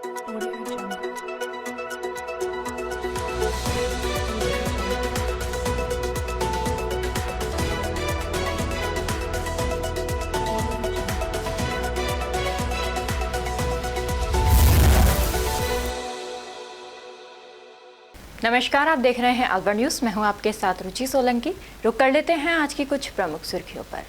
नमस्कार, आप देख रहे हैं अलवर न्यूज। मैं हूं आपके साथ रुचि सोलंकी। रुक कर लेते हैं आज की कुछ प्रमुख सुर्खियों पर।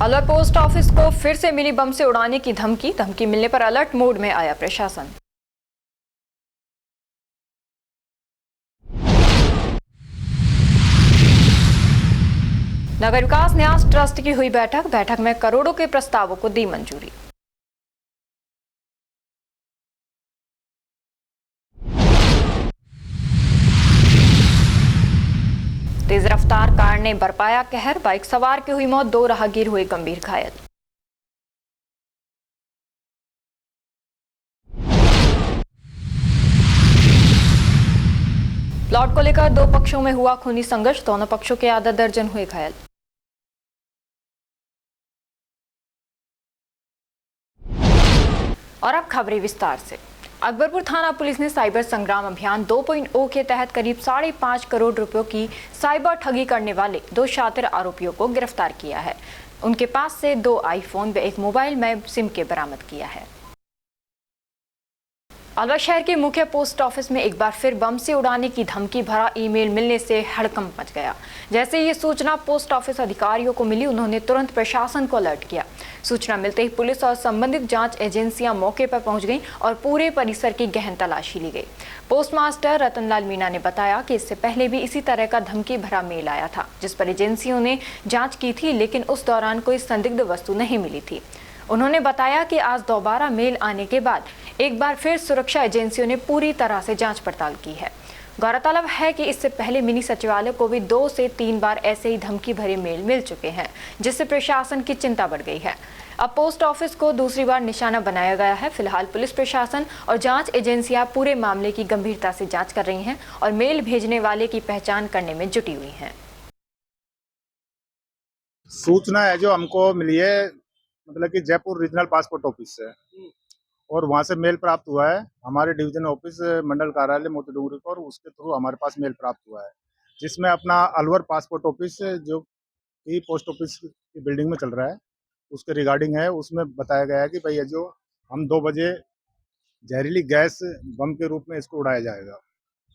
अलवर पोस्ट ऑफिस को फिर से मिली बम से उड़ाने की धमकी मिलने पर अलर्ट मोड में आया प्रशासन। नगर विकास न्यास ट्रस्ट की हुई बैठक में करोड़ों के प्रस्तावों को दी मंजूरी। तेज रफ्तार कार ने बरपाया कहर, बाइक सवार की हुई मौत, 2 राहगीर हुए गंभीर घायल। प्लॉट को लेकर 2 पक्षों में हुआ खूनी संघर्ष, दोनों पक्षों के आधा दर्जन हुए घायल। और अब खबरें विस्तार से। अकबरपुर थाना पुलिस ने साइबर संग्राम अभियान 2.0 के तहत करीब 5.5 करोड़ रुपयों की साइबर ठगी करने वाले 2 शातिर आरोपियों को गिरफ्तार किया है। उनके पास से 2 आईफोन व एक मोबाइल में सिम के बरामद किया है। अलवर शहर के मुख्य पोस्ट ऑफिस में एक बार फिर बम से उड़ाने की धमकी भरा ईमेल मिलने से हड़कंप मच गया। जैसे ये सूचना पोस्ट ऑफिस अधिकारियों को मिली, उन्होंने तुरंत प्रशासन को अलर्ट किया। सूचना मिलते ही पुलिस और संबंधित जांच एजेंसियां मौके पर पहुंच गईं और पूरे परिसर की गहन तलाशी ली गई। पोस्ट मास्टर रतनलाल मीणा ने बताया कि इससे पहले भी इसी तरह का धमकी भरा मेल आया था, जिस पर एजेंसियों ने जाँच की थी, लेकिन उस दौरान कोई संदिग्ध वस्तु नहीं मिली थी। उन्होंने बताया कि आज दोबारा मेल आने के बाद एक बार फिर सुरक्षा एजेंसियों ने पूरी तरह से जांच पड़ताल की है। गौरतलब है कि इससे पहले मिनी सचिवालय को भी 2 से 3 बार ऐसे ही धमकी भरे मेल मिल चुके हैं, जिससे प्रशासन की चिंता बढ़ गई है। अब पोस्ट ऑफिस को दूसरी बार निशाना बनाया गया है। फिलहाल पुलिस प्रशासन और जांच एजेंसियां पूरे मामले की गंभीरता से जांच कर रही हैं और मेल भेजने वाले की पहचान करने में जुटी हुई हैं। सूचना है जो हमको मिली है, मतलब कि जयपुर रीजनल पासपोर्ट ऑफिस से, और वहां से मेल प्राप्त हुआ है हमारे डिवीजन ऑफिस मंडल कार्यालय मोती डूंगरी को, और उसके थ्रू हमारे पास मेल प्राप्त हुआ है, जिसमें अपना अलवर पासपोर्ट ऑफिस जो कि पोस्ट ऑफिस की बिल्डिंग में चल रहा है उसके रिगार्डिंग है। उसमें बताया गया है कि भैया जो हम 2 बजे जहरीली गैस बम के रूप में इसको उड़ाया जाएगा।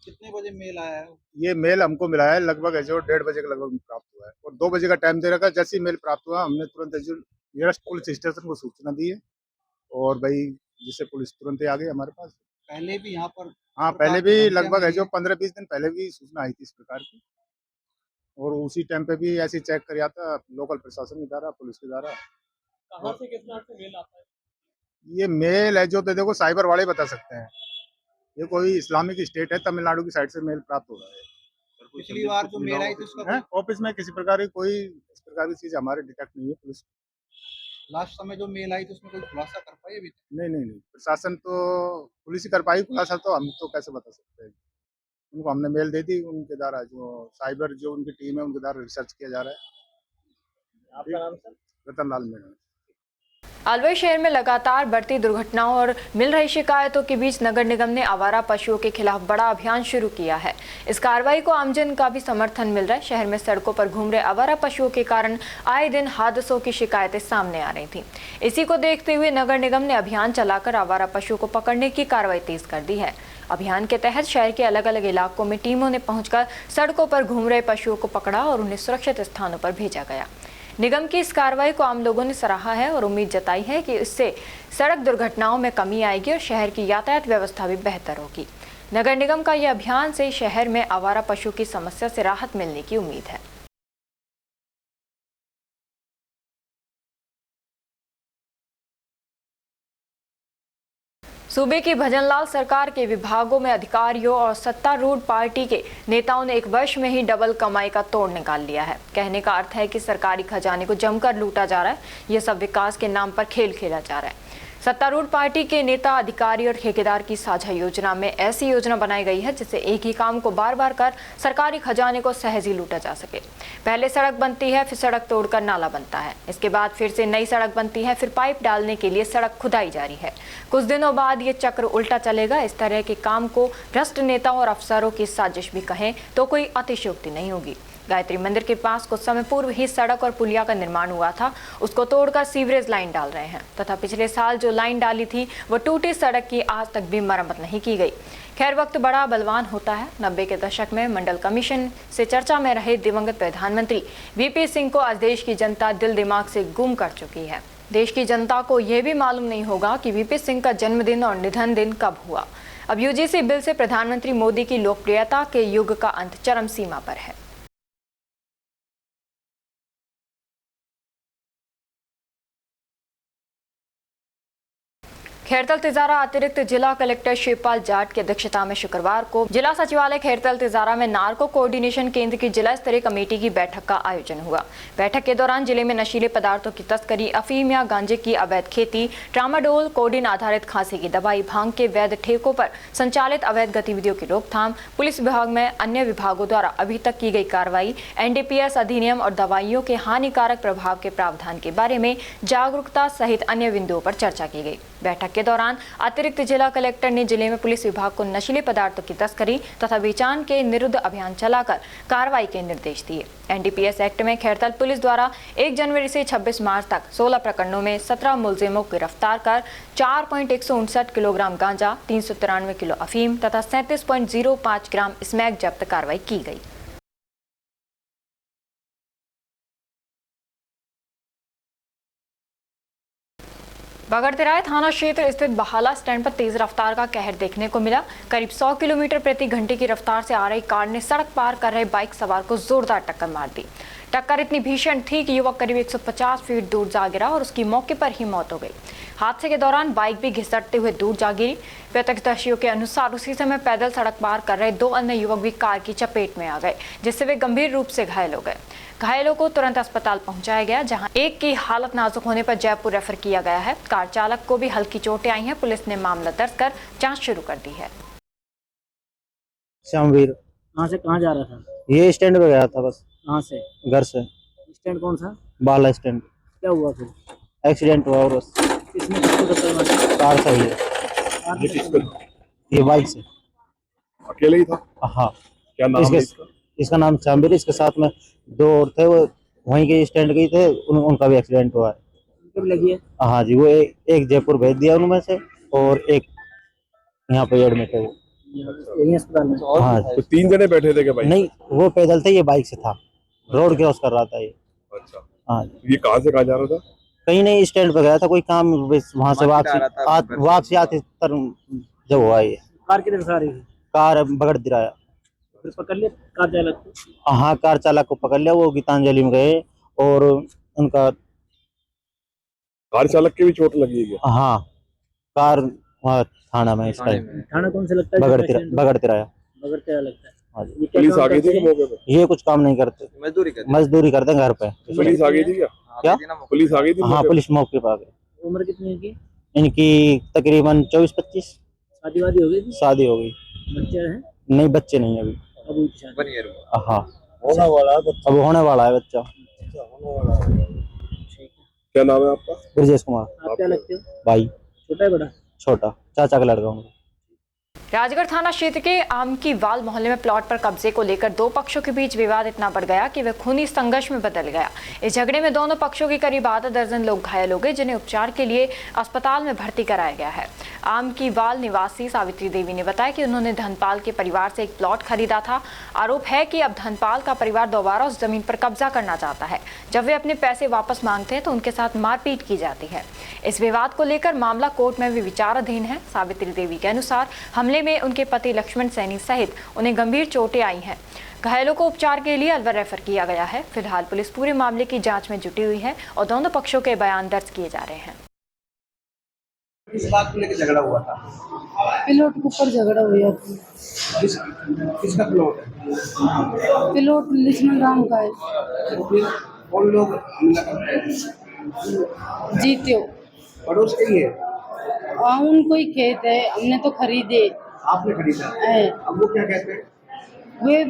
कितने बजे मेल आया है? ये मेल हमको मिला है लगभग जो 1:30 बजे के लगभग प्राप्त हुआ है, और 2 बजे का टाइम दे रखा है। जैसे ही मेल प्राप्त हुआ हमने तुरंत नियरेस्ट पुलिस स्टेशन को सूचना दी है, और भाई जिससे पुलिस तुरंत ही आ गई हमारे पास। पहले भी यहाँ पर पहले भी लगभग है जो 15-20 दिन पहले भी सूचना आई थी इस प्रकार की, और उसी टाइम पे भी ऐसे चेक कर था लोकल प्रशासन के द्वारा, पुलिस के द्वारा। कहाँ से किस नाम से मेल आता है? ये मेल है जो तो देखो साइबर वाले बता सकते हैं, ये कोई इस्लामिक स्टेट है, तमिलनाडु की साइड से मेल प्राप्त हो रहा है। पिछली बार जो मेल आई थी उसका ऑफिस में किसी प्रकार की कोई इस प्रकार की चीज हमारे डिटेक्ट नहीं है। पुलिस लास्ट समय जो मेल आई थी उसमें कोई खुलासा कर पाई अभी? नहीं, प्रशासन तो पुलिस ही कर पाई खुलासा, तो हम तो कैसे बता सकते हैं। उनको हमने मेल दे दी, उनके द्वारा जो साइबर जो उनकी टीम है उनके द्वारा रिसर्च किया जा रहा है। आपका नाम सर? रतनलाल मीणा। अलवर शहर में लगातार बढ़ती दुर्घटनाओं और मिल रही शिकायतों के बीच नगर निगम ने आवारा पशुओं के खिलाफ बड़ा अभियान शुरू किया है। इस कार्रवाई को आमजन का भी समर्थन मिल रहा है। शहर में सड़कों पर घूम रहे आवारा पशुओं के कारण आए दिन हादसों की शिकायतें सामने आ रही थी। इसी को देखते हुए नगर निगम ने अभियान चलाकर आवारा पशुओं को पकड़ने की कार्रवाई तेज कर दी है। अभियान के तहत शहर के अलग अलग इलाकों में टीमों ने पहुंचकर सड़कों पर घूम रहे पशुओं को पकड़ा और उन्हें सुरक्षित स्थानों पर भेजा गया। निगम की इस कार्रवाई को आम लोगों ने सराहा है और उम्मीद जताई है कि इससे सड़क दुर्घटनाओं में कमी आएगी और शहर की यातायात व्यवस्था भी बेहतर होगी। नगर निगम का यह अभियान से शहर में आवारा पशु की समस्या से राहत मिलने की उम्मीद है। सूबे की भजनलाल सरकार के विभागों में अधिकारियों और सत्तारूढ़ पार्टी के नेताओं ने 1 वर्ष में ही डबल कमाई का तोड़ निकाल लिया है। कहने का अर्थ है कि सरकारी खजाने को जमकर लूटा जा रहा है। यह सब विकास के नाम पर खेल खेला जा रहा है। सत्तारूढ़ पार्टी के नेता, अधिकारी और ठेकेदार की साझा योजना में ऐसी योजना बनाई गई है जिससे एक ही काम को बार बार कर सरकारी खजाने को सहज ही लूटा जा सके। पहले सड़क बनती है, फिर सड़क तोड़कर नाला बनता है, इसके बाद फिर से नई सड़क बनती है, फिर पाइप डालने के लिए सड़क खुदाई जारी है। कुछ दिनों बाद ये चक्र उल्टा चलेगा। इस तरह के काम को भ्रष्ट नेताओं और अफसरों की साजिश भी कहें तो कोई अतिशयोक्ति नहीं होगी। गायत्री मंदिर के पास कुछ समय पूर्व ही सड़क और पुलिया का निर्माण हुआ था, उसको तोड़कर सीवरेज लाइन डाल रहे हैं तथा पिछले साल जो लाइन डाली थी वो टूटी सड़क की आज तक भी मरम्मत नहीं की गई। खैर, वक्त बड़ा बलवान होता है। 90 के दशक में मंडल कमीशन से चर्चा में रहे दिवंगत प्रधानमंत्री वीपी सिंह को आज देश की जनता दिल दिमाग से गुम कर चुकी है। देश की जनता को यह भी मालूम नहीं होगा कि वीपी सिंह का जन्मदिन और निधन दिन कब हुआ। अब यूजीसी बिल से प्रधानमंत्री मोदी की लोकप्रियता के युग का अंत चरम सीमा पर है। खैरतल तिजारा अतिरिक्त जिला कलेक्टर शिवपाल जाट की अध्यक्षता में शुक्रवार को जिला सचिवालय खैरतल तिजारा में नार्को कोऑर्डिनेशन केंद्र की जिला स्तरीय कमेटी की बैठक का आयोजन हुआ। बैठक के दौरान जिले में नशीले पदार्थों की तस्करी, अफीम या गांजे की अवैध खेती, ट्रामाडोल, कोडीन आधारित खांसी की दवाई, भांग के वैध ठेकों पर संचालित अवैध गतिविधियों की रोकथाम, पुलिस विभाग में अन्य विभागों द्वारा अभी तक की गई कार्रवाई, एनडीपीएस अधिनियम और दवाइयों के हानिकारक प्रभाव के प्रावधान के बारे में जागरूकता सहित अन्य बिंदुओं पर चर्चा की गई। बैठक के दौरान अतिरिक्त जिला कलेक्टर ने जिले में पुलिस विभाग को नशीले पदार्थों की तस्करी तथा बेचान के निरुद्ध अभियान चलाकर कार्रवाई के निर्देश दिए। एनडीपीएस एक्ट में खैरतल पुलिस द्वारा 1 जनवरी से 26 मार्च तक 16 प्रकरणों में 17 मुलजिमों को गिरफ्तार कर 4.159 किलोग्राम गांजा, 393 किलो अफीम तथा 37.05 ग्राम स्मैक जब्त कार्रवाई की गई। बगड़तिराय थाना क्षेत्र स्थित बहाला स्टैंड पर तेज रफ्तार का कहर देखने को मिला। करीब 100 किलोमीटर प्रति घंटे की रफ्तार से आ रही कार ने सड़क पार कर रहे बाइक सवार को जोरदार टक्कर मार दी। टक्कर इतनी भीषण थी कि युवक करीब 150 फीट दूर जा गिरा और उसकी मौके पर ही मौत हो गई। हादसे के दौरान बाइक भी घिसटते हुए दूर जा गिरी। प्रत्यक्षदर्शियों के अनुसार उसी समय पैदल सड़क पार कर रहे 2 अन्य युवक भी कार की चपेट में आ गए, जिससे वे गंभीर रूप से घायल हो गए। घायलों को तुरंत अस्पताल पहुंचाया गया, जहां एक की हालत नाजुक होने पर जयपुर रेफर किया गया है। कार चालक को भी हल्की चोटें आई हैं। पुलिस ने मामला दर्ज कर जांच शुरू कर दी है। श्यामवीर कहाँ से कहाँ जा रहा था? ये स्टैंड पे गया था बस। कहाँ से? घर से। स्टैंड कौन सा? बाला स्टैंड। क्या हुआ फिर? एक्सीडेंट हुआ और बस। किसने किसको टक्कर मारी? कार से ही है। कार ने किसको? ये बाइक से। अकेले ही था? हाँ। क्या नाम है इसका? इसका नाम श्यामवीर। इसके साथ में 2 और थे, वो वहीं के स्टैंड गई थे, उनका भी एक्सीडेंट हुआ है। उनको भी लगी है? हाँ जी, वो एक जयपुर भेज दिया उनमें से और एक यहाँ पे एडमिट है। वो यही अस्पताल में? हाँ। तो 3 जने बैठे थे क्या भाई? नहीं, वो पैदल थे, ये बाइक से था। रोड क्रॉस कर रहा था ये। अच्छा। हाँ। ये कहाँ से कहाँ जा रहा था? कहीं नहीं, स्टैंड पे गया था कोई काम, वहां से वापसी आते जब हुआ ये। कार किधर से आ रही थी? कार बगड़तिराया। फिर पकड़ लिया कार चालक को? हाँ, कार चालक को पकड़ लिया। वो गीतांजलि में गए और उनका कार चालक की भी चोट लगी है क्या? हाँ, कार वहाँ थाना में इसका। थाना कौन से लगता है? बगड़तिराया। बगड़तिराया लगता है। हाँ जी। ये क्या पुलिस काम आ गई करते थी हैं? मौके पे? ये कुछ काम नहीं करते, मजदूरी करते हैं घर पे। पुलिस आ गई थी क्या? क्या? पुलिस आ गई थी हाँ, मौके पे? पुलिस मौके पर आ गई। उम्र कितनी है इनकी? इनकी तकरीबन 24-25। शादी वादी हो गई थी? शादी हो गई। बच्चे हैं? नहीं, बच्चे नहीं अभी। अब उनकी शादी? हाँ, अब होने वाला है बच्चा। क्या नाम है आपका? ब्रजेश कुमार। आप क्या लगते हो? भाई। छोटा है बड़ा? छोटा, चाचा का लड़का हूँ। राजगढ़ थाना क्षेत्र के आमकीवाल मोहल्ले में प्लॉट पर कब्जे को लेकर 2 पक्षों के बीच विवाद इतना बढ़ गया कि वह खूनी संघर्ष में बदल गया। इस झगड़े में दोनों पक्षों के करीब आधा दर्जन लोग घायल हो गए, जिन्हें उपचार के लिए अस्पताल में भर्ती कराया गया है। आमकीवाल निवासी सावित्री देवी ने बताया कि उन्होंने धनपाल के परिवार से एक प्लॉट खरीदा था। आरोप है कि अब धनपाल का परिवार दोबारा उस जमीन पर कब्जा करना चाहता है। जब वे अपने पैसे वापस मांगते हैं तो उनके साथ मारपीट की जाती है। इस विवाद को लेकर मामला कोर्ट में भी विचाराधीन है। सावित्री देवी के अनुसार हमले में उनके पति लक्ष्मण सैनी सहित उन्हें गंभीर चोटें आई हैं। घायलों को उपचार के लिए अलवर रेफर किया गया है। फिलहाल पुलिस पूरे मामले की जांच में जुटी हुई है और दोनों पक्षों के बयान दर्ज किए जा रहे हैं। किस बात को लेकर झगड़ा हुआ था? प्लॉट के ऊपर झगड़ा हुआ था। किसका प्लॉट है? प्लॉट लक्ष्मण राम का है। तो फिर कौन लोग हमला करते हैं? जीत्यो पड़ोस के ही है? हाँ उनको ही खेत है, हमने तो खरीदे आपने खरीदा है। अब वो क्या कहते हैं? वे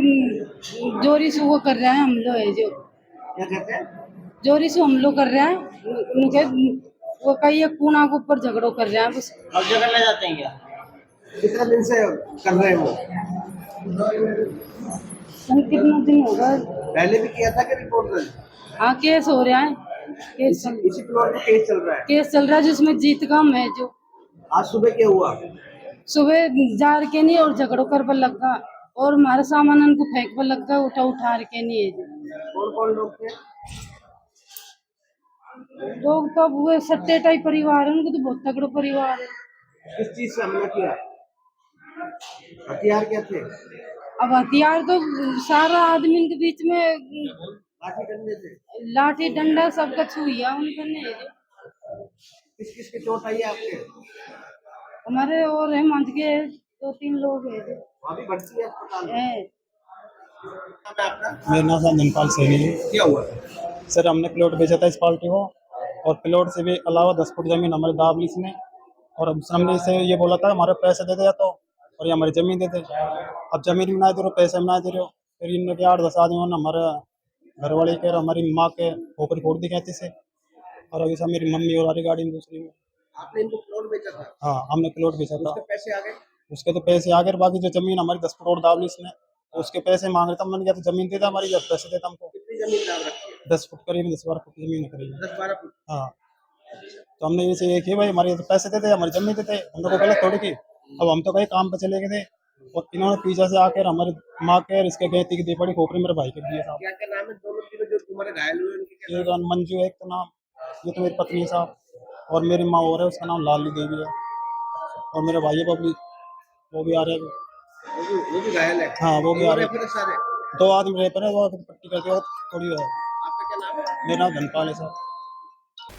जोरी से वो कर रहे हैं, हमलो है जो क्या कहते हैं? जोरी से हमलो कर रहे हैं उनके, वो कई एक कूना के ऊपर झगड़ो कर रहे हैं बस। कब्जा करना चाहते हैं क्या? कितने दिन से कर रहे हैं वो? कितना दिन होगा। पहले भी किया था कि रिपोर्ट दर्ज? हाँ केस हो रहा है, इसी प्लॉट में केस चल रहा है। केस चल रहा है जिसमें जीत कम है। जो आज सुबह क्या हुआ? सुबह जार के नहीं और झगड़ो कर पर लगा और हमारा सामान उनको फेंक पर लगा, उठा के नहीं है जो। कौन कौन लोग थे? लोग तो अब वो सत्ते टाइप परिवार है, उनको तो बहुत तगड़ो परिवार है। किस चीज से हमला किया? हथियार क्या थे? अब हथियार तो सारा आदमी के बीच में लाठी डंडे थे? लाठी डंडा सबका छुइया उनका नहीं है जो। किस किस की चोट आई है आपके? हमारे और है मंच के 2-3 लोग है जो वहाँ भी भर्ती है अस्पताल में? है। आपका मेरा नाम धनपाल सैनी है। क्या हुआ? सर हमने प्लॉट बेचा था इस पार्टी को, और प्लॉट से भी अलावा 10 फुट जमीन हमारे दाब ली इसने, और हमने इसे ये बोला था हमारे पैसे दे दे तो, और ये हमारी जमीन दे दे। अब जमीन भी ना दे रहे, पैसे भी ना दे रहे, फिर इनने के 8-10 आदमियों ने हमारे घर वाले के और हमारी माँ के ऊपर फोड़ दी कहते से, और अभी सब मेरी मम्मी और हमारी गाड़ी में दूसरी में। आपने इनको प्लॉट बेचा था? हाँ हमने प्लॉट बेचा था। उसके पैसे आ गए? उसके तो पैसे आ गए, बाकी जो जमीन हमारी 10 फुट और दाब ली इसने, तो उसके पैसे मांग रहे थे। मैंने कहा तो जमीन दे दे हमारी, जब पैसे देता हमको। कितनी जमीन दाम रखी है? 10 फुट करीब 10-12 फुट की जमीन करीब। 10-12 फुट? हाँ तो हमने ये ये कि भाई हमारे तो पैसे देते, हमारी जमीन देते, हम लोग को गलत थोड़ी की। अब हम तो कहीं काम पे चले गए थे, और इन्होंने पीछे से आकर हमारी माँ के और इसके गहती की दी पड़ी खोपड़ी मेरे भाई के दिए साहब। क्या क्या नाम है दोनों की जो तुम्हारे घायल हुए उनके? क्या एक मंजू है एक तो नाम, ये तो मेरी पत्नी है साहब, और मेरी माँ और है उसका नाम लाली देवी है, और मेरे भाई है बबली, वो भी आ रहे हैं। वो भी घायल है? हाँ वो भी आ रहे फिर हैं। सारे 2 आदमी रहे पर वो पट्टी करके और थोड़ी है। आपका क्या नाम है? मेरा नाम धनपाल है साहब।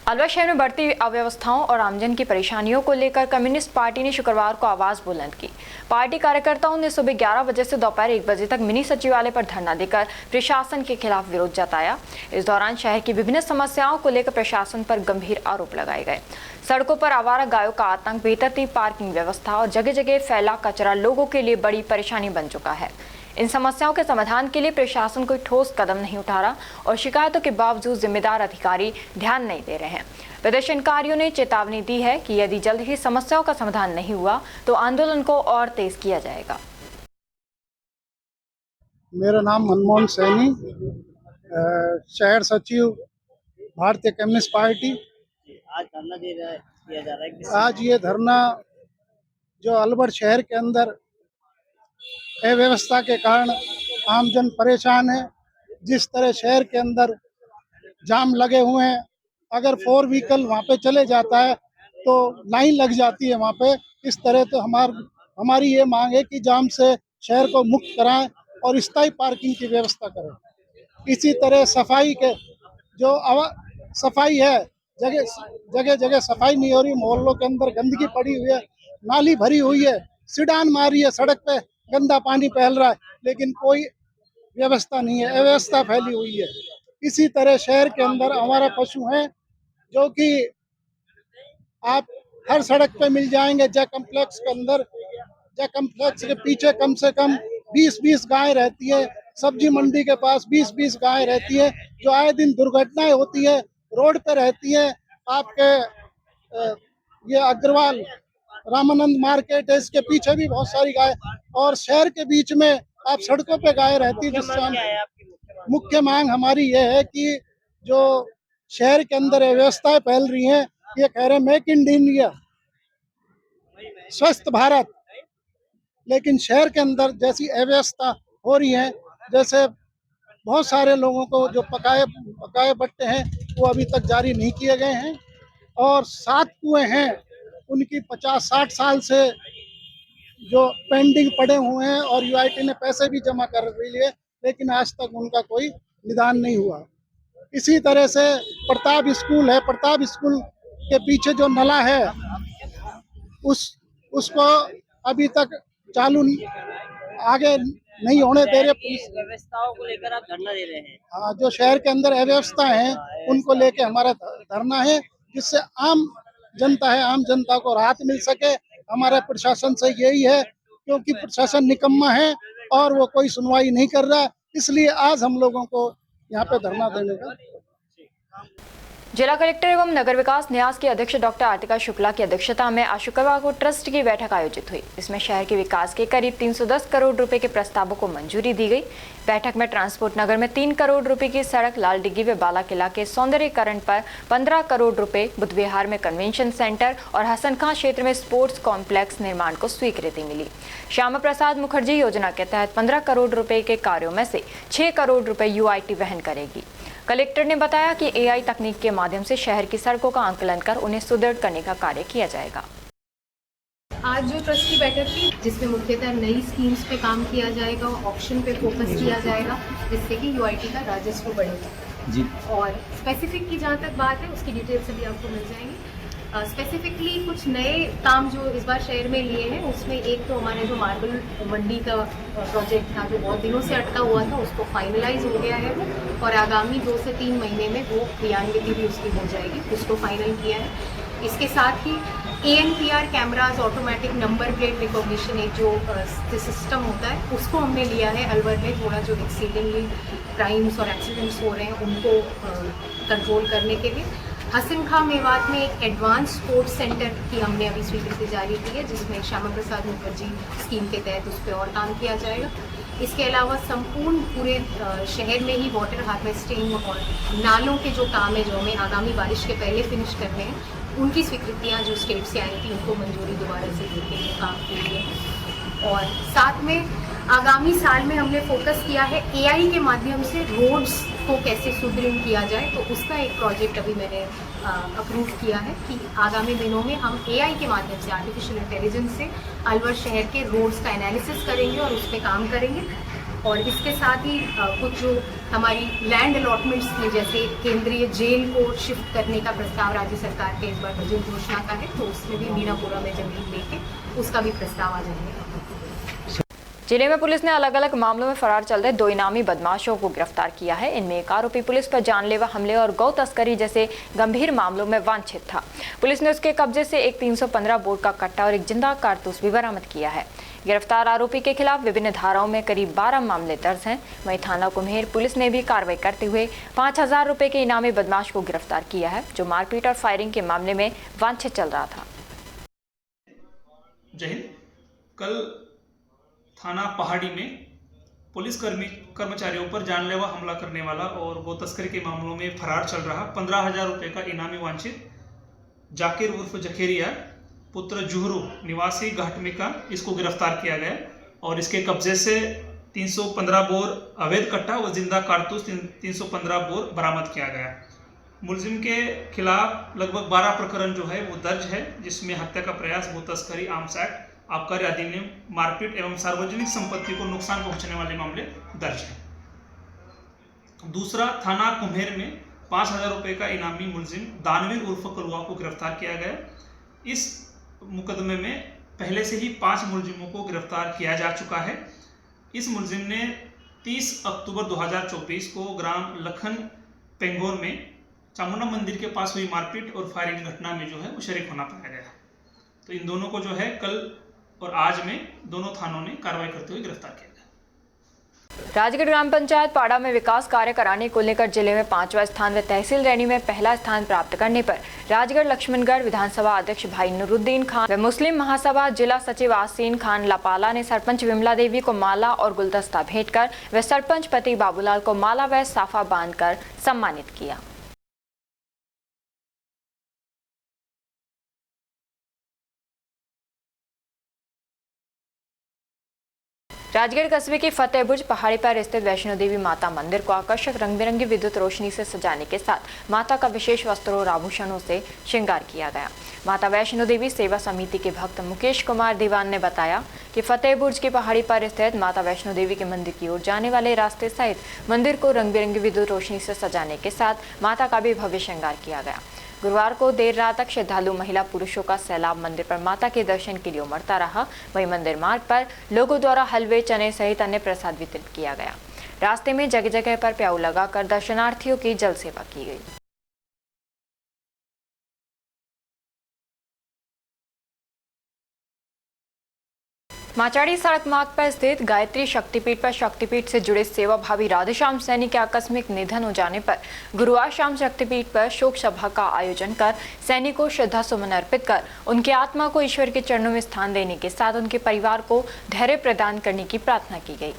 अलवर शहर में बढ़ती अव्यवस्थाओं और आमजन की परेशानियों को लेकर कम्युनिस्ट पार्टी ने शुक्रवार को आवाज बुलंद की। पार्टी कार्यकर्ताओं ने सुबह 11 बजे से दोपहर 1 बजे तक मिनी सचिवालय पर धरना देकर प्रशासन के खिलाफ विरोध जताया। इस दौरान शहर की विभिन्न समस्याओं को लेकर प्रशासन पर गंभीर आरोप लगाए गए। सड़कों पर आवारा गायों का आतंक, बेतरतीब पार्किंग व्यवस्था और जगह जगह फैला कचरा लोगों के लिए बड़ी परेशानी बन चुका है। इन समस्याओं के समाधान के लिए प्रशासन कोई ठोस कदम नहीं उठा रहा और शिकायतों के बावजूद जिम्मेदार अधिकारी ध्यान नहीं दे रहे हैं। प्रदर्शनकारियों ने चेतावनी दी है कि यदि जल्द ही समस्याओं का समाधान नहीं हुआ तो आंदोलन को और तेज किया जाएगा। मेरा नाम मनमोहन सैनी, शहर सचिव भारतीय कम्युनिस्ट पार्टी। आज धरना दिया जा रहा है। आज ये धरना जो अलवर शहर के अंदर अव्यवस्था के कारण आमजन परेशान है, जिस तरह शहर के अंदर जाम लगे हुए हैं, अगर 4 व्हीकल वहाँ पे चले जाता है तो लाइन लग जाती है वहाँ पे। इस तरह तो हमारी ये मांग है कि जाम से शहर को मुक्त कराएं और स्थायी पार्किंग की व्यवस्था करें। इसी तरह सफाई के जो सफाई है, जगह जगह सफाई नहीं हो रही, मोहल्लों के अंदर गंदगी पड़ी हुई है, नाली भरी हुई है, सीढ़ान मारी है, सड़क पे गंदा पानी फैल रहा है, लेकिन कोई व्यवस्था नहीं है, अव्यवस्था फैली हुई है। इसी तरह शहर के अंदर हमारा पशु हैं जो कि आप हर सड़क पे मिल जाएंगे। जय कम्प्लेक्स के अंदर, जय कम्प्लेक्स के पीछे कम से कम 20-20 गाय रहती है, सब्जी मंडी के पास 20-20 गाय रहती है, जो आए दिन दुर्घटनाएं होती है, रोड पे रहती है। आपके ये अग्रवाल रामानंद मार्केट है, इसके पीछे भी बहुत सारी गाय, और शहर के बीच में आप सड़कों पे गाय रहती है। जिससे मुख्य मांग हमारी ये है कि जो शहर के अंदर व्यवस्थाएं फैल रही हैं, ये कह रहे हैं मेक इन इंडिया, स्वस्थ भारत, लेकिन शहर के अंदर जैसी अव्यवस्था हो रही है, जैसे बहुत सारे लोगों को जो पकाए बट्टे हैं वो अभी तक जारी नहीं किए गए हैं, और 7 कुएं हैं उनकी 50-60 साल से जो पेंडिंग पड़े हुए हैं, और यूआईटी ने पैसे भी जमा कर लिए, लेकिन आज तक उनका कोई निदान नहीं हुआ। इसी तरह से प्रताप स्कूल है, प्रताप स्कूल के पीछे जो नला है उसको अभी तक चालू आगे नहीं होने दे रहे। पुलिस व्यवस्थाओं को लेकर आप धरना दे रहे हैं। हाँ, जो शहर के अंदर अव्यवस्था है उनको लेके हमारा धरना है, जिससे आम जनता है, आम जनता को राहत मिल सके। हमारे प्रशासन से यही है, क्योंकि प्रशासन निकम्मा है और वो कोई सुनवाई नहीं कर रहा, इसलिए आज हम लोगों को यहाँ पे धरना देने का। जिला कलेक्टर एवं नगर विकास न्यास की अध्यक्ष डॉक्टर आर्तिका शुक्ला की अध्यक्षता में आज शुक्रवार को ट्रस्ट की बैठक आयोजित हुई। इसमें शहर के विकास के करीब 310 करोड़ रुपए के प्रस्तावों को मंजूरी दी गई। बैठक में ट्रांसपोर्ट नगर में 3 करोड़ रुपए की सड़क, लाल डिग्गी व बाला किला के सौंदर्यीकरण पर 15 करोड़ रुपए, बुद्ध विहार में कन्वेंशन सेंटर और हसन खां क्षेत्र में स्पोर्ट्स कॉम्प्लेक्स निर्माण को स्वीकृति मिली। श्यामा प्रसाद मुखर्जी योजना के तहत 15 करोड़ रुपए के कार्यों में से 6 करोड़ रुपए यूआईटी वहन करेगी। कलेक्टर ने बताया कि एआई तकनीक के माध्यम से शहर की सड़कों का आंकलन कर उन्हें सुदृढ़ करने का कार्य किया जाएगा। आज जो ट्रस्ट की बैठक थी, जिसमें मुख्यतः नई स्कीम्स पे काम किया जाएगा, ऑप्शन पे फोकस किया जाएगा, जिससे कि यूआईटी का राजस्व बढ़ेगा जी। और स्पेसिफिक की जहाँ तक बात है, उसकी डिटेल्स अभी आपको मिल जाएंगी। स्पेसिफिकली कुछ नए काम जो इस बार शहर में लिए हैं, उसमें एक तो हमारे जो मार्बल मंडी का प्रोजेक्ट था, जो बहुत दिनों से अटका हुआ था, उसको फाइनलाइज हो गया है वो, और आगामी 2 से 3 महीने में वो क्रियान्विति भी उसकी हो जाएगी, उसको फाइनल किया है। इसके साथ ही ANPR cameras, automatic number plate recognition, एक जो सिस्टम होता है, उसको हमने लिया है अलवर में। थोड़ा जो एक्सीडिंगली क्राइम्स और एक्सीडेंट्स हो रहे हैं उनको कंट्रोल करने के लिए। हसन खां मेवात में एक एडवांस स्पोर्ट्स सेंटर की हमने अभी स्वीकृति जारी की है, जिसमें श्यामा प्रसाद मुखर्जी स्कीम के तहत उस पर और काम किया जाएगा। इसके अलावा संपूर्ण पूरे शहर में ही वाटर हार्वेस्टिंग और नालों के जो काम है, जो हमें आगामी बारिश के पहले फिनिश करने हैं, उनकी स्वीकृतियाँ जो स्टेट से आई थी, उनको मंजूरी दोबारा से देते हैं काम के लिए। और साथ में आगामी साल में हमने फोकस किया है AI के माध्यम से रोड्स को कैसे सुदृढ़ किया जाए, तो उसका एक प्रोजेक्ट अभी मैंने अप्रूव किया है कि आगामी दिनों में हम AI के माध्यम से, आर्टिफिशियल इंटेलिजेंस से अलवर शहर के रोड्स का एनालिसिस करेंगे और उस पर काम करेंगे। और इसके साथ ही कुछ जो हमारी लैंड अलॉटमेंट्स में, जैसे केंद्रीय जेल को शिफ्ट करने का प्रस्ताव राज्य सरकार के इस बार बजट घोषणा का है, तो उसमें भी मीनापुरा में जमीन लेके उसका भी प्रस्ताव आ जाएगा। जिले में पुलिस ने अलग अलग मामलों में फरार चल रहे 2 इनामी बदमाशों को गिरफ्तार किया है। इनमें एक आरोपी पुलिस पर जानलेवा हमले और गौ तस्करी जैसे गंभीर मामलों में वांछित था। पुलिस ने उसके कब्जे से एक 315 बोर का कट्टा और एक जिंदा कारतूस भी बरामद किया है। गिरफ्तार आरोपी के खिलाफ विभिन्न धाराओं में करीब 12 मामले दर्ज हैं। वहीं थाना कुम्हेर पुलिस ने भी कार्रवाई करते हुए 5000 रुपए के इनामी बदमाश को गिरफ्तार किया है, जो मारपीट और फायरिंग के मामले में वांछित चल रहा था। जय हिंद। कल थाना पहाड़ी में पुलिस कर्मचारियों पर जानलेवा हमला करने वाला और गौ तस्करी के मामलों में फरार चल रहा 15,000 रुपये का इनामी वांछित जाकिर उर्फ जखेरिया पुत्र जुहरू निवासी घाटमिका, इसको गिरफ्तार किया गया और इसके कब्जे से 315 बोर अवैध कट्टा व जिंदा कारतूस 315 बोर बरामद किया गया। मुलजिम के खिलाफ लगभग 12 प्रकरण जो है वो दर्ज है, जिसमें हत्या का प्रयास, गौ तस्करी, आर्म्स एक्ट, आबकारी अधिनियम, मारपीट एवं सार्वजनिक संपत्ति को नुकसान पहुंचाने वाले मामले दर्ज हैं। दूसरा, थाना कुम्हेर में 5000 रुपये का इनामी मुलजिम दानवीर उर्फ कलुआ को गिरफ्तार किया गया। इस मुकदमे में पहले से ही 5 मुलजिमों को गिरफ्तार किया जा चुका है। इस मुलजिम ने 30 अक्टूबर 2024 को ग्राम लखन पेंगोर में चामुंडा मंदिर के पास हुई मारपीट और फायरिंग घटना में जो है वो शरीक होना पाया गया। तो इन दोनों को जो है कल और आज में दोनों थानों ने कार्रवाई करते हुए गिरफ्तार किया गया। राजगढ़ ग्राम पंचायत पाड़ा में विकास कार्य कराने को लेकर जिले में 5वां स्थान व तहसील रैनी में पहला स्थान प्राप्त करने पर राजगढ़ लक्ष्मणगढ़ विधानसभा अध्यक्ष भाई नूरुद्दीन खान व मुस्लिम महासभा जिला सचिव आसीन खान लापाला ने सरपंच विमला देवी को माला और गुलदस्ता भेंट कर व सरपंच पति बाबूलाल को माला व साफा बांधकर सम्मानित किया। राजगढ़ कस्बे की फतेहबुर्ज पहाड़ी पर स्थित वैष्णो देवी माता मंदिर को आकर्षक रंग बिरंगी विद्युत रोशनी से सजाने के साथ माता का विशेष वस्त्रों और आभूषणों से श्रृंगार किया गया। माता वैष्णो देवी सेवा समिति के भक्त मुकेश कुमार दीवान ने बताया कि फतेहबुर्ज की पहाड़ी पर स्थित माता वैष्णो देवी के मंदिर की ओर जाने वाले रास्ते सहित मंदिर को रंग बिरंगी विद्युत रोशनी से सजाने के साथ माता का भी भव्य श्रृंगार किया गया। गुरुवार को देर रात तक श्रद्धालु महिला पुरुषों का सैलाब मंदिर पर माता के दर्शन के लिए उमड़ता रहा। वहीं मंदिर मार्ग पर लोगों द्वारा हलवे, चने सहित अन्य प्रसाद वितरित किया गया। रास्ते में जगह जगह पर प्याऊ लगाकर दर्शनार्थियों की जल सेवा की गई। माचाड़ी सड़क मार्ग पर स्थित गायत्री शक्तिपीठ पर शक्तिपीठ से जुड़े सेवा भावी राधेश्याम सैनी के आकस्मिक निधन हो जाने पर गुरुवार शाम शक्तिपीठ पर शोक सभा का आयोजन कर सैनी को श्रद्धा सुमन अर्पित कर उनकी आत्मा को ईश्वर के चरणों में स्थान देने के साथ उनके परिवार को धैर्य प्रदान करने की प्रार्थना की गई।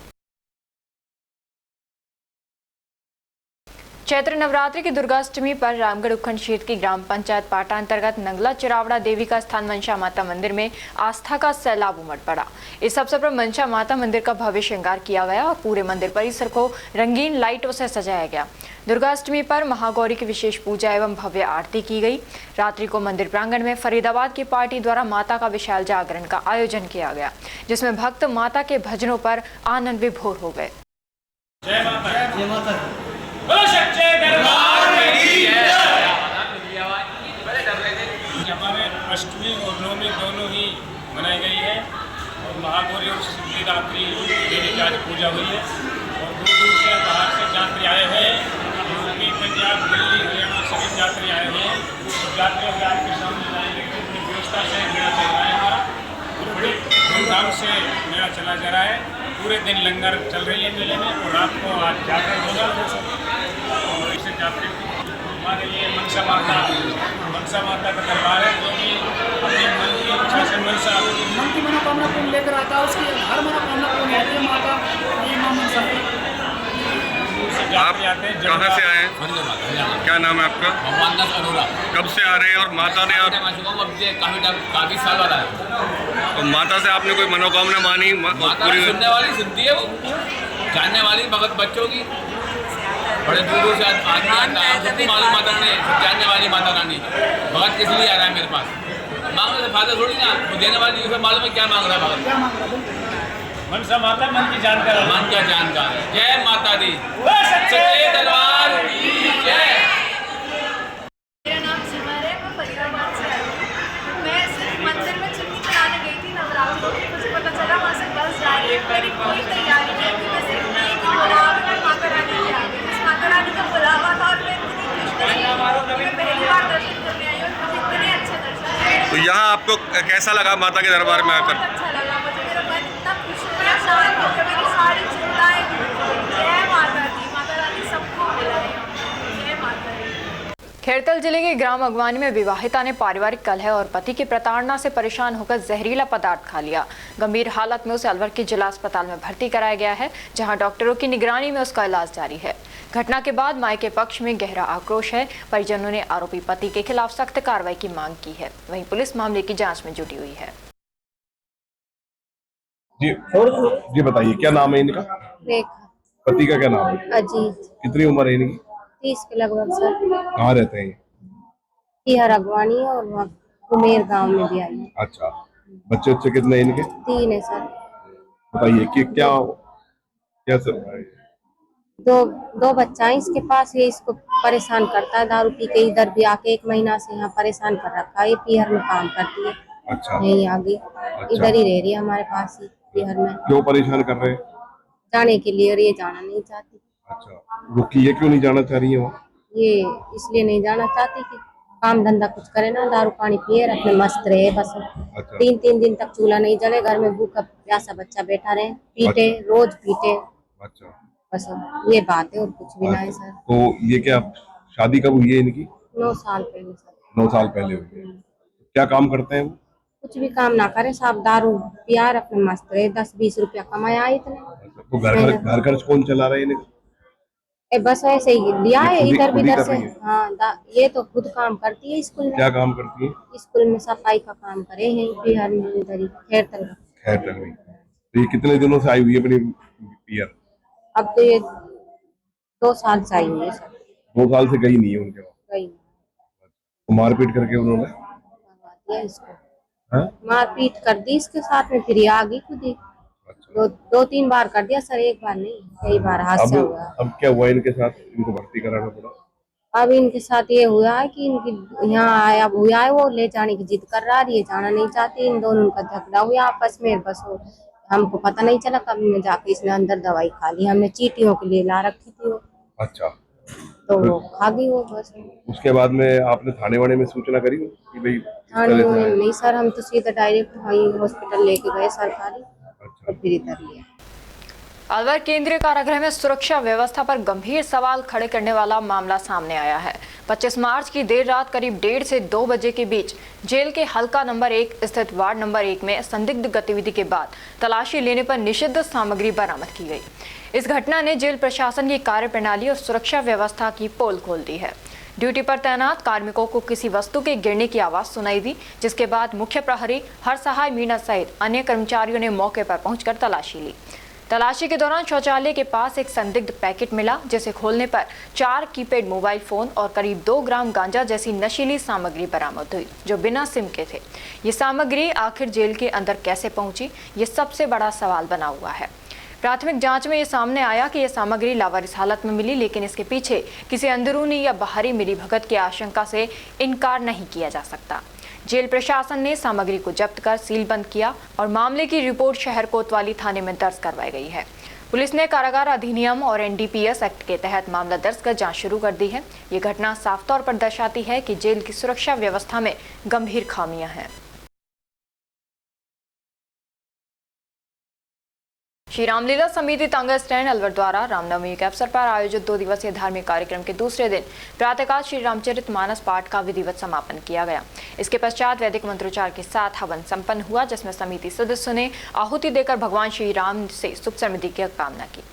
चैत्र नवरात्रि की दुर्गाष्टमी पर रामगढ़ उपखंड क्षेत्र की ग्राम पंचायत पाटा अंतर्गत नंगला चिरावड़ा देवी का स्थान मनसा माता मंदिर में आस्था का सैलाब उमड़ पड़ा। इस अवसर पर मनसा माता मंदिर का भव्य श्रृंगार किया गया और पूरे मंदिर परिसर को रंगीन लाइटों से सजाया गया। दुर्गाष्टमी पर महागौरी की विशेष पूजा एवं भव्य आरती की गई। रात्रि को मंदिर प्रांगण में फरीदाबाद की पार्टी द्वारा माता का विशाल जागरण का आयोजन किया गया, जिसमें भक्त माता के भजनों पर आनंद विभोर हो गए। जय माता, जय माता। बोलो सच्चे दरबार की जय। हमारे अष्टमी और नवमी दोनों ही मनाई गई है और महागौरी और शिवरात्रि देवी की आज पूजा हुई है और दूर दूर से बाहर से यात्री आए हुए हैं। यूपी, पंजाब, दिल्ली, हरियाणा सभी यात्री आए हुए हैं। यात्रियों के आज के सामने लाएंगे अपनी व्यवस्था से मेला चल रहा है हमारा और बड़ी धूमधाम से मेला चला जा रहा है। पूरे दिन लंगर चल रही है मेले में और रात को आज जागरण होगा और इसे जाते हमारे लिए मनसा माता का दरबार है जो कि अपनी मन की इच्छा से मन की मनोकामना पूर्ण लेकर आता है। उसकी हर मनोकामना पूर्ण होती है माता, ये मां मनसा है। आप कहाँ से आए हैं? क्या नाम है आपका? कब से आ रहे हैं और माता ने आप काफी साल वाला है। तो माता से आपने कोई मनोकामना मानी? माता सुनने वाली सुनती है, वो जानने वाली भगत बच्चों की बड़े दूर दूर से आदमी आता है। सबको मालूम माता ने जानने वाली माता रानी भगत किस लिए आ रहा है मेरे पास। मांगने से फायदा थोड़ी ना, वो देने वाली उसे मालूम है क्या मांग रहा है भगत। मनसा माता मन की जानकार, मन का जानकार है। जय माता दी, सच्चे दरबार की जय। मेरा नाम सिमर है, मैं फरीदाबाद से आई हूँ। मैं सिर्फ मंदिर में चुन्नी चढ़ाने गई थी नवरात्रि में। मुझे पता चला वहाँ से बस जा रही है। मेरी कोई तैयारी नहीं थी, मैं सिर्फ मैं एक बुलावा में माता रानी की आ गई। इस माता रानी का बुलावा था और मैं इतनी खुश थी। मैं पहली बार दर्शन करने आई हूँ, मुझे इतने अच्छे दर्शन हुए। तो यहाँ आपको कैसा लगा माता के दरबार में आकर? बहुत अच्छा लगा मुझे, मेरा मन इतना खुश हुआ, शांत हो गया, मेरी सारी चिंताएं। जय माता दी, माता रानी सबको बुलाए। जय माता दी। खेरतल जिले के ग्राम अगवानी में विवाहिता ने पारिवारिक कलह और पति की प्रताड़ना से परेशान होकर जहरीला पदार्थ खा लिया। गंभीर हालत में उसे अलवर के जिला अस्पताल में भर्ती कराया गया है, जहां डॉक्टरों की निगरानी में उसका इलाज जारी है। घटना के बाद मां के पक्ष में गहरा आक्रोश है। परिजनों ने आरोपी पति के खिलाफ सख्त कार्रवाई की मांग की है। वहीं पुलिस मामले की जांच में जुटी हुई है। जी बताइए, क्या नाम है इनका? रेखा। पति का क्या नाम है? अजीत। कितनी उम्र है इनकी? 30 के लगभग सर। कहाँ रहते हैं? तिहर अगवानी और वहाँ कुमेर गांव में भी आई है। अच्छा, बच्चे कितने हैं इनके? 3 है सर। बताइए कि क्या सब है? दो बच्चा है इसके पास। ये इसको परेशान करता है, दारू पी के इधर भी आके 1 महीना से यहाँ परेशान कर रखा है। ये पीहर में काम करती है। अच्छा, यहीं आगे अच्छा। इधर ही रह रही है हमारे पास ही पीहर में। क्यों परेशान कर रहे हैं? जाने के लिए, और ये जाना नहीं चाहती। अच्छा, वो ये क्यों नहीं जाना चाह रही है वहाँ? ये इसलिए नहीं जाना चाहती कि काम धंधा कुछ करे ना, दारू पानी पिए अपने मस्त रहे बस। अच्छा। 3 दिन तक चूल्हा नहीं जले, घर में भूखा प्यासा बच्चा बैठा रहे, पीटे। अच्छा। रोज पीटे। अच्छा, बस ये बात है और कुछ भी ना है सर। तो ये क्या शादी कब हुई है इनकी? 9 साल पहले सर। 9 साल पहले हुई है। क्या काम करते हैं वो? कुछ भी काम ना करे साहब, दारू पियार अपने मस्त रहे। 10-20 रुपया कमाया इतने। तो घर खर्च कौन चला रहा है इन्हें? बस ऐसे ही लिया है इधर भी इधर से। हाँ, ये तो खुद काम करती है स्कूल में। क्या काम करती है? स्कूल में सफाई का काम करे हैं बिहार में, इधर ही खैरतल में। तो ये कितने दिनों से आई हुई है अपनी पियर? अब तो ये 2 साल से आई हुई है सर। 2 साल से गई नहीं है उनके वहाँ? गई। तो मारपीट करके उन्होंने इसको मारपीट कर दी इसके साथ में, फिर ये आ गई खुद ही। 2-3 बार कर दिया सर, एक बार नहीं, कई बार हादसा हुआ। अब क्या हुआ इनके साथ? इनको भर्ती कराना पड़ा? अब इनके साथ ये हुआ है कि इनकी यहाँ आया हुआ है, वो ले जाने की जिद कर रहा है, ये जाना नहीं चाहती। इन दोनों का झगड़ा हुआ आपस में। बस हमको पता नहीं चला, कब में जाके इसने अंदर दवाई खा ली। हमने चीटियों के लिए ला रखी थी वो। अच्छा, तो वो खा गई वो बस। उसके बाद में आपने थाने वाले में सूचना करी कि भाई? थाने नहीं सर, हम तो सीधा डायरेक्ट वहीं हॉस्पिटल लेके गए सरकारी। और फिर इधर लिया। अलवर केंद्रीय कारागृह में सुरक्षा व्यवस्था पर गंभीर सवाल खड़े करने वाला मामला सामने आया है। 25 मार्च की देर रात करीब 1:30 से 2 बजे के बीच जेल के हल्का नंबर 1 स्थित वार्ड नंबर 1 में संदिग्ध गतिविधि के बाद तलाशी लेने पर निषिद्ध सामग्री बरामद की गई। इस घटना ने जेल प्रशासन की कार्यप्रणाली और सुरक्षा व्यवस्था की पोल खोल दी है। ड्यूटी पर तैनात कार्मिकों को किसी वस्तु के गिरने की आवाज सुनाई दी, जिसके बाद मुख्य प्रहरी हरसहाय मीणा सहित अन्य कर्मचारियों ने मौके पर पहुंचकर तलाशी ली। तलाशी के दौरान शौचालय के पास एक संदिग्ध पैकेट मिला, जिसे खोलने पर 4 कीपैड मोबाइल फोन और करीब 2 ग्राम गांजा जैसी नशीली सामग्री बरामद हुई, जो बिना सिम के थे। ये सामग्री आखिर जेल के अंदर कैसे पहुंची, ये सबसे बड़ा सवाल बना हुआ है। प्राथमिक जांच में ये सामने आया कि यह सामग्री लावारिस हालत में मिली, लेकिन इसके पीछे किसी अंदरूनी या बाहरी मिलीभगत की आशंका से इनकार नहीं किया जा सकता। जेल प्रशासन ने सामग्री को जब्त कर सील बंद किया और मामले की रिपोर्ट शहर कोतवाली थाने में दर्ज करवाई गई है। पुलिस ने कारागार अधिनियम और NDPS एक्ट के तहत मामला दर्ज कर जांच शुरू कर दी है। ये घटना साफ तौर पर दर्शाती है कि जेल की सुरक्षा व्यवस्था में गंभीर खामियां हैं। श्री रामलीला समिति तांगा स्टैंड अलवर द्वारा रामनवमी के अवसर पर आयोजित 2 दिवसीय धार्मिक कार्यक्रम के दूसरे दिन प्रातःकाल श्री रामचरित मानस पाठ का विधिवत समापन किया गया। इसके पश्चात वैदिक मंत्रोच्चार के साथ हवन संपन्न हुआ, जिसमें समिति सदस्यों ने आहुति देकर भगवान श्री राम से सुख समृद्धि की कामना की।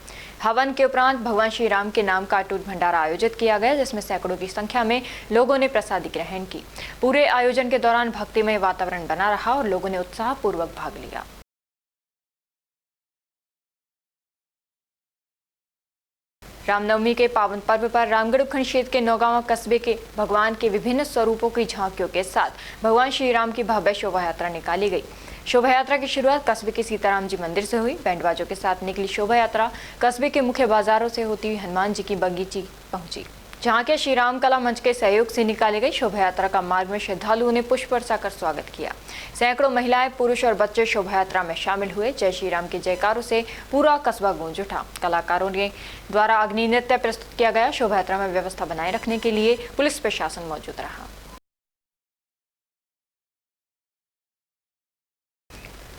हवन के उपरांत भगवान श्री राम के नाम का अटूट भंडारा आयोजित किया गया, जिसमें सैकड़ों की संख्या में लोगों ने प्रसादी ग्रहण की। पूरे आयोजन के दौरान भक्तिमय वातावरण बना रहा और लोगों ने उत्साहपूर्वक भाग लिया। रामनवमी के पावन पर्व पर रामगढ़ उपखंड क्षेत्र के नौगांव कस्बे के भगवान के विभिन्न स्वरूपों की झांकियों के साथ भगवान श्री राम की भव्य शोभा यात्रा निकाली गई। शोभा यात्रा की शुरुआत कस्बे के सीताराम जी मंदिर से हुई। बैंड बाजों के साथ निकली शोभा यात्रा कस्बे के मुख्य बाजारों से होती हुई हनुमान जी की बगीची पहुंची, जहाँ के श्री राम कला मंच के सहयोग से निकाली गई शोभा यात्रा का मार्ग में श्रद्धालुओं ने पुष्प वर्षा कर स्वागत किया। सैकड़ों महिलाएं, पुरुष और बच्चे शोभा यात्रा में शामिल हुए। जय श्री राम के जयकारों से पूरा कस्बा गूंज उठा। कलाकारों के द्वारा अग्नि नृत्य प्रस्तुत किया गया। शोभा यात्रा में व्यवस्था बनाए रखने के लिए पुलिस प्रशासन मौजूद रहा।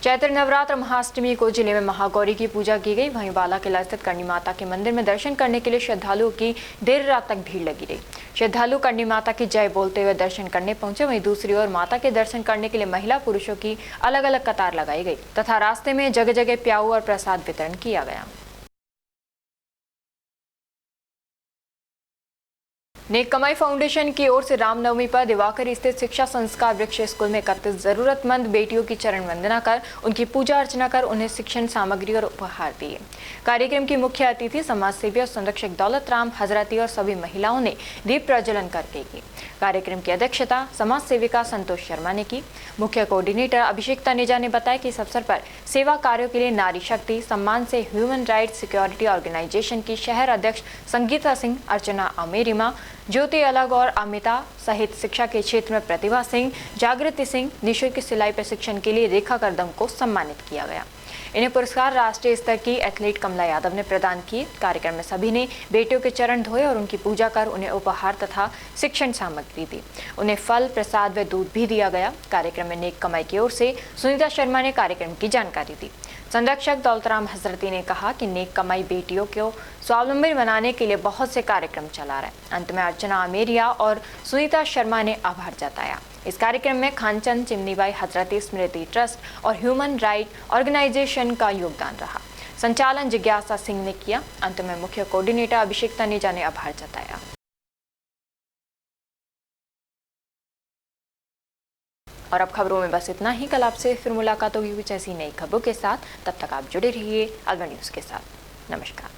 चैत्र नवरात्र महाअष्टमी को जिले में महागौरी की पूजा की गई। वहीं बाला किला स्थित करणी माता के मंदिर में दर्शन करने के लिए श्रद्धालुओं की देर रात तक भीड़ लगी रही। श्रद्धालु करणी माता की जय बोलते हुए दर्शन करने पहुंचे। वहीं दूसरी ओर माता के दर्शन करने के लिए महिला पुरुषों की अलग अलग कतार लगाई गई तथा रास्ते में जगह जगह प्याऊ और प्रसाद वितरण किया गया। नेक कमाई फाउंडेशन की ओर से रामनवमी पर दिवाकर स्थित शिक्षा संस्कार वृक्ष स्कूल में 31 जरूरतमंद बेटियों की चरण वंदना कर उनकी पूजा अर्चना कर उन्हें शिक्षण सामग्री और उपहार दिए। कार्यक्रम की मुख्य अतिथि समाज सेवी और संरक्षक दौलत राम हजरती और सभी महिलाओं ने दीप प्रज्वलन करके की। कार्यक्रम की अध्यक्षता समाज सेविका संतोष शर्मा ने की। मुख्य कोऑर्डिनेटर अभिषेक तनेजा ने बताया कि इस अवसर पर सेवा कार्यों के लिए नारी शक्ति सम्मान से ह्यूमन राइट्स सिक्योरिटी ऑर्गेनाइजेशन की शहर अध्यक्ष संगीता सिंह, अर्चना अमेरिमा, ज्योति अलग और अमिता सहित शिक्षा के क्षेत्र में प्रतिभा सिंह, जागृति सिंह, निःशुल्क सिलाई प्रशिक्षण के लिए रेखा करदम को सम्मानित किया गया। इन्हें पुरस्कार राष्ट्रीय स्तर की एथलीट कमला यादव ने प्रदान किए। कार्यक्रम में सभी ने बेटियों के चरण धोए और उनकी पूजा कर उन्हें उपहार तथा शिक्षण सामग्री दी। उन्हें फल, प्रसाद व दूध भी दिया गया। कार्यक्रम में नेक कमाई की ओर से सुनीता शर्मा ने कार्यक्रम की जानकारी दी। संरक्षक दौलतराम हजरती ने कहा कि नेक कमाई बेटियों को स्वावलंबी बनाने के लिए बहुत से कार्यक्रम चला रहा है। अंत में अर्चना अमेरिया और सुनीता शर्मा ने आभार जताया। इस कार्यक्रम में खानचंद चिमनीबाई हजरती स्मृति ट्रस्ट और ह्यूमन राइट ऑर्गेनाइजेशन का योगदान रहा। संचालन जिज्ञासा सिंह ने किया। अंत में मुख्य कोऑर्डिनेटर अभिषेक तनेजा ने आभार जताया। और अब खबरों में बस इतना ही। कल आपसे फिर मुलाकात होगी कुछ ऐसी नई खबरों के साथ। तब तक आप जुड़े रहिए अलवर न्यूज़ के साथ। नमस्कार।